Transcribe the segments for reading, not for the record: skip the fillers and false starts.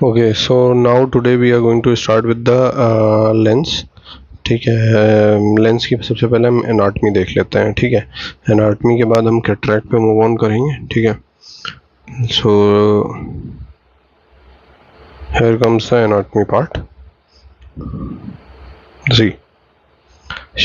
Okay, so now today we are going to start with the lens. ठीक है, lens की सबसे पहले हम एनाटमी देख लेते हैं. ठीक है, एनाटमी के बाद हम कैटरैक्ट पे मूव ऑन करेंगे. ठीक है, so here comes the anatomy part. C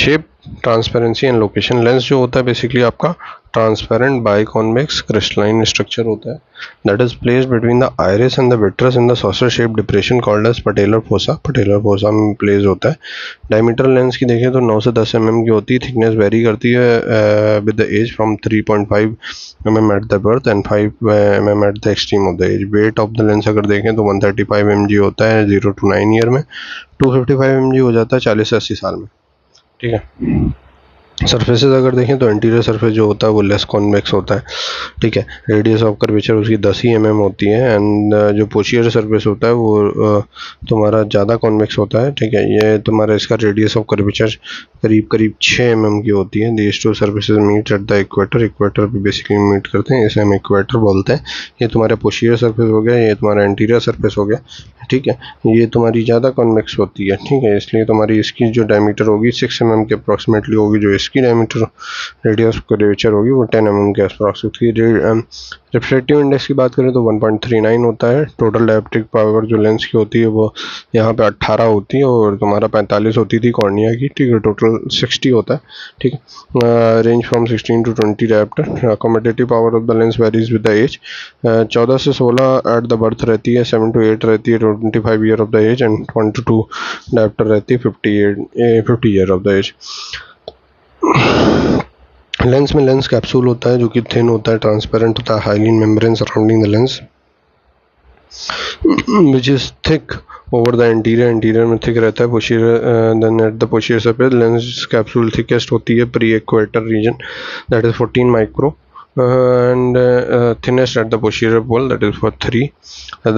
shape, transparency and location. Lens जो होता है बेसिकली आपका ट्रांसपेरेंट बाइकॉन्वेक्स क्रिस्टलाइन स्ट्रक्चर होता है that is placed between the iris and the vitreous in the saucer shape depression called as patellar fossa. Patellar fossa में place होता है. Diameter lens की देखें तो 9 से 10 mm की होती है. थिकनेस वेरी करती है with the age from 3.5 mm at the birth and 5 mm at the extreme of the age. Weight of the lens अगर देखें तो 135 mg होता है 0 to 9 ईयर में. 255 mg हो जाता है 40 से 80 साल में. ठीक है, सरफेसेस अगर देखें तो इंटीरियर सरफेस जो होता है वो लेस कॉन्वेक्स होता है. ठीक है, रेडियस ऑफ कर्वेचर उसकी 10 ही mm होती है एंड जो पोस्टीरियर सरफेस होता है वो तुम्हारा ज़्यादा कॉन्वेक्स होता है. ठीक है, ये तुम्हारा इसका रेडियस ऑफ कर्वेचर करीब करीब 6 mm की होती है. These two surfaces meet at the equator. Equator पे बेसिकली मीट करते हैं, इसे हम इक्वेटर बोलते हैं. ये तुम्हारा पोस्टीरियर सरफेस हो गया, ये तुम्हारा इंटीरियर सरफेस हो गया. ठीक है, ये तुम्हारी ज़्यादा कॉन्वेक्स होती है. ठीक है, इसलिए तुम्हारी इसकी जो डायमीटर होगी 6 mm के अप्रॉक्सीमेटली होगी. जो इसकी डायमीटर रेडियस कर्वेचर होगी वो 10 mm के अप्रॉक्सीमेटली. रिफ्रैक्टिव इंडेक्स की बात करें तो 1.39 होता है. टोटल डायप्टिक पावर जो लेंस की होती है वो यहाँ पे 18 होती है और तुम्हारा 45 होती थी कॉर्निया की. ठीक है, टोटल 60 होता है. ठीक है, range from 16 to 20 dioptre. Accommodative power of the lens varies with the age. 14 से 16 एट द बर्थ रहती है, 7 to 8 रहती है 25 year of the age and 1 to 2 dioptre रहती है 50 year of the age. Lens में लेंस कैप्सूल होता है जो कि थिन होता है, ट्रांसपेरेंट होता है, highly membrane surrounding the lens which is thick over the interior में थिक रहता है. Posterior than at the posterior surface lens capsule thickest होती है pre equator region that is 14 micro and thinnest at the posterior pole that is for 3.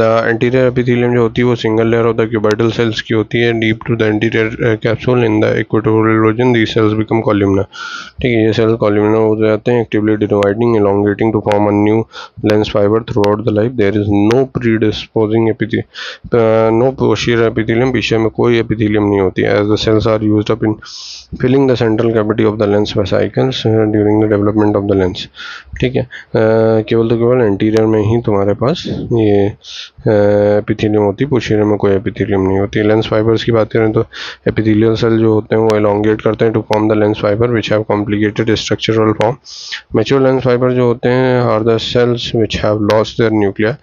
The anterior epithelium जो होती है वो single layer of the cuboidal cells की होती है deep to the anterior capsule in the equatorial region. These cells become columnar. ठीक है, ये सेल columnar हो जाते हैं actively dividing elongating to form a new lens fiber throughout the life. There is no predisposing epithelium, no posterior epithelium. पीछे में कोई epithelium नहीं होती है as the cells are used up in filling the central cavity of the lens vesicles during the development of the lens. ठीक है, केवल तो केवल इंटीरियर में ही तुम्हारे पास ये एपिथेलियम होती है, पोस्टीरियर में कोई एपिथेलियम नहीं होती. लेंस फाइबर्स की बात करें तो एपिथेलियल सेल जो होते हैं वो एलोंगेट करते हैं to form the lens fibre which have complicated structural form. Mature lens fibre जो होते हैं are the cells which have lost their nuclear.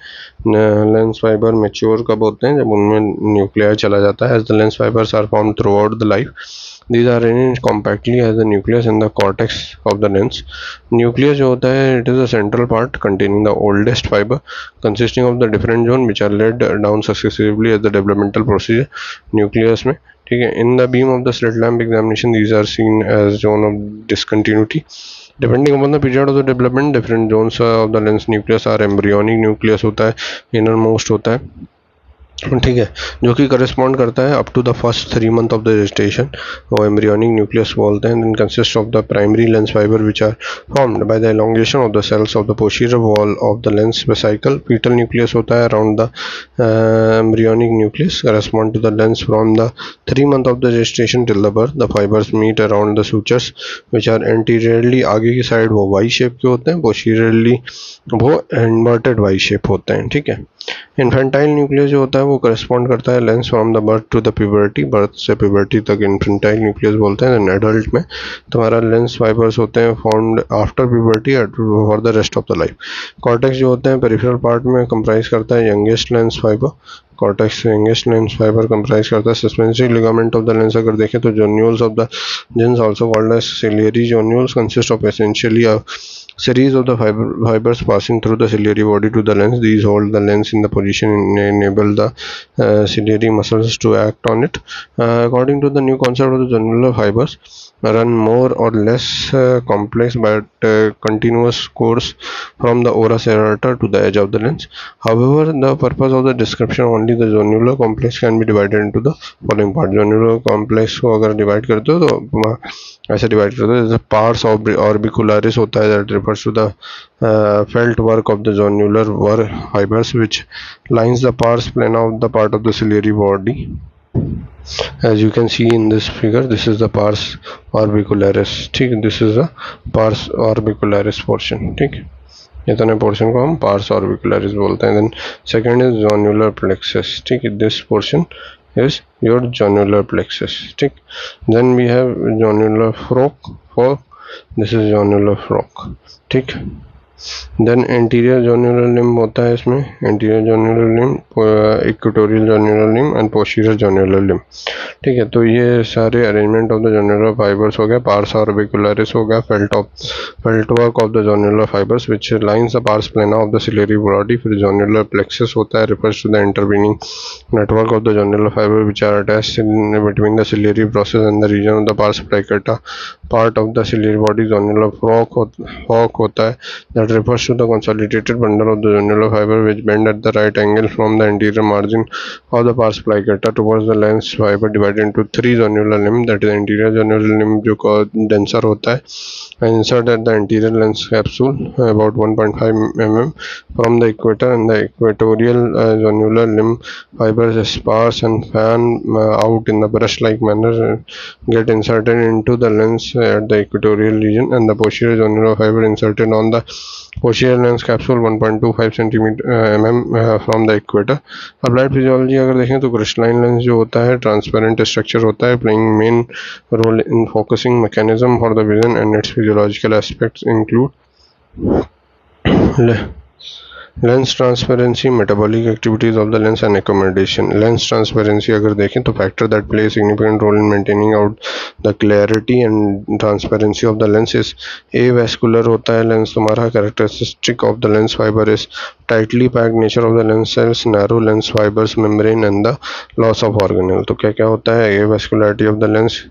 Lens fibre mature कब होते हैं? जब उनमें न्यूक्लियर चला जाता है. As the lens fibres are form throughout the life. These are arranged compactly as the nucleus in the cortex of the lens. Nucleus जो होता है it is a central part containing the oldest fiber consisting of the different zone which are laid down successively as the developmental procedure. Nucleus में ठीक है, in the beam of the slit lamp examination these are seen as zone of discontinuity. Depending upon the period of the development different zones of the lens nucleus are embryonic nucleus होता है, innermost होता है. ठीक है, जो कि correspond करता है up to the first 3 month of the gestation. वो एम्ब्रियोनिक न्यूक्लियस बोलते हैं. Then consist of the primary lens fibre which are formed by the elongation of the cells of the posterior wall of the lens vesicle. Fetal nucleus होता है around the embryonic nucleus correspond to the lens from the 3 month of the gestation till the birth. The fibres meet around the sutures which are anteriorly, आगे की side वो Y shape के होते हैं, posteriorly वो inverted Y shape होते हैं. ठीक है, इन्फेंटाइल न्यूक्लियस जो होता है वो करस्पॉन्ड करता है lens from the birth to the puberty. Birth से प्यूबर्टी तक इन्फेंटाइल न्यूक्लियस बोलते हैं. एडल्ट में तुम्हारा लेंस फाइबर्स होते हैं formed after puberty for the rest of the life. Cortex जो होते हैं पेरिफेरल पार्ट में कंप्राइज करता है youngest lens fibre. Cortex youngest lens fibre comprise करता है. Suspensory ligament of the lens अगर देखें तो zonules of the Zinn also called as ciliary zonules consist of essentially series of the fibers passing through the ciliary body to the lens. These hold the lens in the position and enable the ciliary muscles to act on it. According to the new concept of the jonular fibers run more or less complex but continuous course from the ora serrata to the edge of the lens. However, the purpose of the description only similarly the zonular complex can be divided into the following part. Zonular complex को अगर divide करते हो तो ऐसे divide करते हो, जैसे parts orbicularis होता है, that refers to the felt work of the zonular were fibres which lines the pars plana of the part of the ciliary body. As you can see in this figure, this is the pars orbicularis, ठीक है, this is the pars orbicularis portion, ठीक है, इतने portion को हम parse orbicularis बोलते हैं। Then second is zonular plexus, ठीक है, this portion is your zonular plexus, ठीक। Then we have zonular fork, this is zonular fork, ठीक। देन एंटीरियर जोन्युलर लिम्ब होता है इसमें, anterior zonular limb, equatorial zonular limb and posterior zonular limb, ठीक है। तो ये सारे arrangement of the zonular fibres हो गया। पार्स ऑर्बिकुलरिस हो गया, felt work of the zonular fibres which lines the pars plana of the ciliary body. फिर जोन्युलर प्लेक्सस होता है, refers to the intervening network of the zonular fibre which are attached between the ciliary process and the region of the pars plicata part of the ciliary body. Zonular fork होता है, that refers to the consolidated bundle of the jonular fiber which bend at the right angle from the anterior margin of the pars plicator towards the lens fiber, divided into three jonular limb, that is anterior jonular limb जो denser होता है, insert at the anterior lens capsule about 1.5 mm from the equator, and the equatorial jonular limb fibers sparse and fan out in the brush-like manner get inserted into the lens at the equatorial region, and the posterior jonular fiber inserted on the posterior lens capsule 1.25 mm from the equator। Applied physiology अगर देखें तो crystalline lens जो होता है transparent structure होता है, playing main role in focusing mechanism for the vision, and its physiological aspects include lens transparency, metabolic activities of the lens and accommodation. Lens transparency अगर देखें तो factor that play significant role in maintaining out the clarity and transparency of the lens is avascular होता है lens तुम्हारा। Characteristic of the lens fibre is tightly packed nature of the lens cells, narrow lens fibres membrane and the loss of organelle. तो क्या क्या होता है, avascularity of the lens,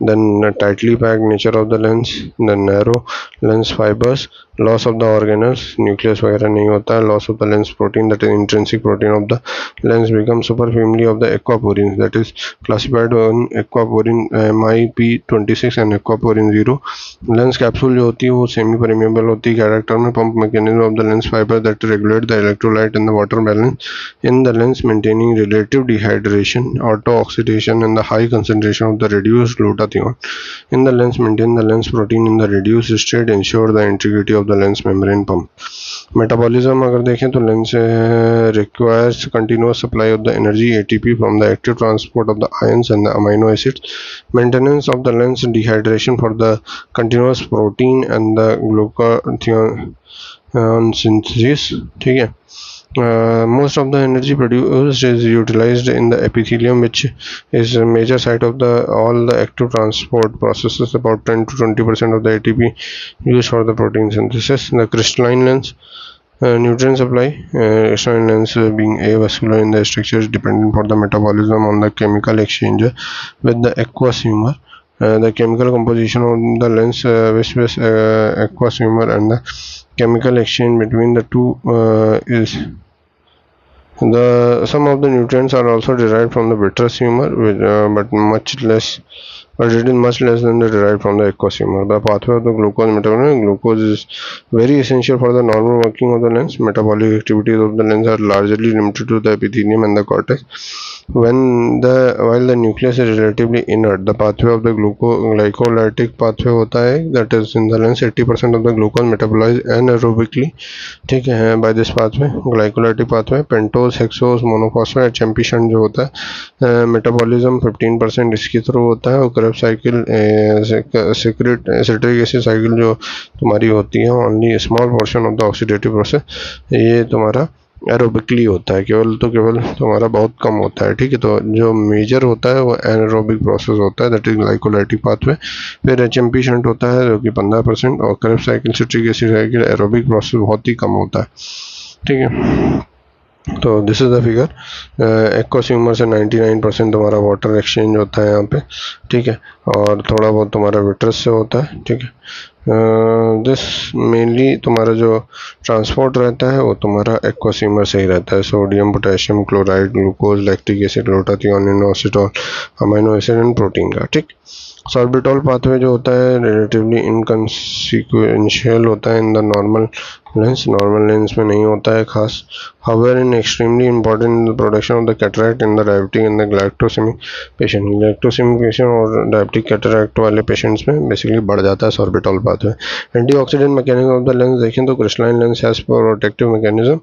then tightly packed nature of the lens, then narrow lens fibres, loss of the organelles, nucleus वगैरह नहीं होता है, loss of the lens protein, that is intrinsic protein of the lens become super family of the aquaporin, that is classified in aquaporin MIP26 and aquaporin 0। Lens capsule जो होती है वो semi permeable होती है कैरेक्टर में। Pump mechanism of the lens fibre that regulate the electrolyte and the water balance in the lens, maintaining relative dehydration, auto oxidation and the high concentration of the reduced glutathione in the lens, maintain the lens protein in the reduced state, ensure the integrity of the lens membrane pump। Metabolism अगर देखें तो lens requires continuous supply of the energy ATP from the active transport of the ions and the amino acids, maintenance of the lens dehydration for the continuous protein and the glutathione synthesis, ठीक है। Most of the energy produced is utilized in the epithelium, which is a major site of all the active transport processes. About 10 to 20% of the ATP used for the protein synthesis. The crystalline lens nutrient supply, crystalline lens being avascular in the structure is dependent for the metabolism on the chemical exchange with the aqueous humor. The chemical composition of the lens viscous aqueous humor and the chemical exchange between the two is some of the nutrients are also derived from the vitreous humor, but it is much less than the derived from the aqueous humor. The pathway of the glucose metabolism. Glucose is very essential for the normal working of the lens. Metabolic activities of the lens are largely limited to the epithelium and the cortex. While the nucleus is relatively inert, the pathway of the glycolytic pathway होता है, that is in the lens 80% of the glucose metabolized anaerobically, ठीक है, by this pathway, glycolytic pathway। Pentose, hexose, monophosphate, HMP shunt जो होता है metabolism 15% इसके through होता है, और Krebs cycle secret acetic acid cycle जो तुम्हारी होती है only small portion of the oxidative process, ये तुम्हारा एरोबिकली होता है, केवल तुम्हारा बहुत कम होता है, ठीक है। तो जो मेजर होता है वो एनारोबिक प्रोसेस होता है, दैट इज ग्लाइकोलाइटिक पाथवे। फिर HMP शंट होता है जो कि 15%, और Krebs cycle citric acid cycle aerobic process बहुत ही कम होता है, ठीक है। तो this is the figure. Aqueous humour से 99% तुम्हारा वाटर एक्सचेंज होता है यहाँ पे, ठीक है, और थोड़ा बहुत तुम्हारा विट्रस से होता है, ठीक है। दिस मेनली तुम्हारा जो ट्रांसपोर्ट रहता है वो तुम्हारा एक्वासीमर से ही रहता है. Sodium, potassium chloride, glucose, lactic acid, glutathione, inositol, amino acid and protein का. ठीक. सॉर्बिटॉल पाथवे जो होता है रिलेटिवली इनकॉन्सिक्वेंशियल होता है इन द नॉर्मल लेंस में नहीं होता है खास. However in extremely important in the production of the cataract in the diabetic in the glycosemic patient. Glycosemic patient और डायबिटिक कैटरैक्ट वाले पेशेंट्स में बेसिकली बढ़ जाता है sorbitol pathway. Antioxidant mechanism of the lens देखें तो crystalline lens has protective mechanism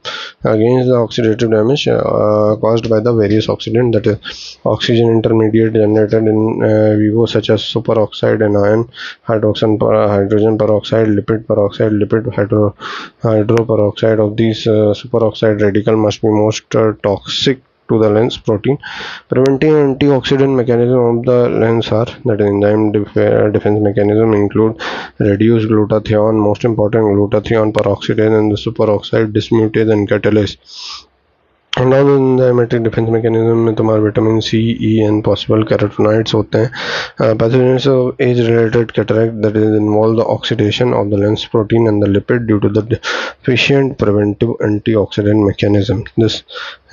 against the oxidative damage caused by the various oxidant, that is oxygen intermediate generated in vivo such as superoxide anion, hydrogen peroxide, lipid peroxide, hydroperoxide. Of these superoxide radical must be most toxic to the lens protein. Preventing antioxidant mechanism of the lens are, that is enzyme defense mechanism include reduced glutathione, most important glutathione peroxidase and the superoxide dismutase and catalase. Along in the emetic defence mechanism में तुम्हारे vitamin C, E and possible carotenoids होते हैं. Pathogenesis of age related cataract, that is involve the oxidation of the lens protein and the lipid due to the deficient preventive antioxidant mechanism. This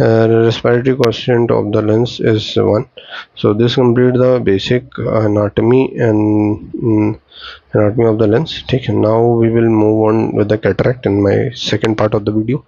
respiratory quotient of the lens is 1. So this completes the basic anatomy of the lens. ठीक है. Now we will move on with the cataract in my second part of the video.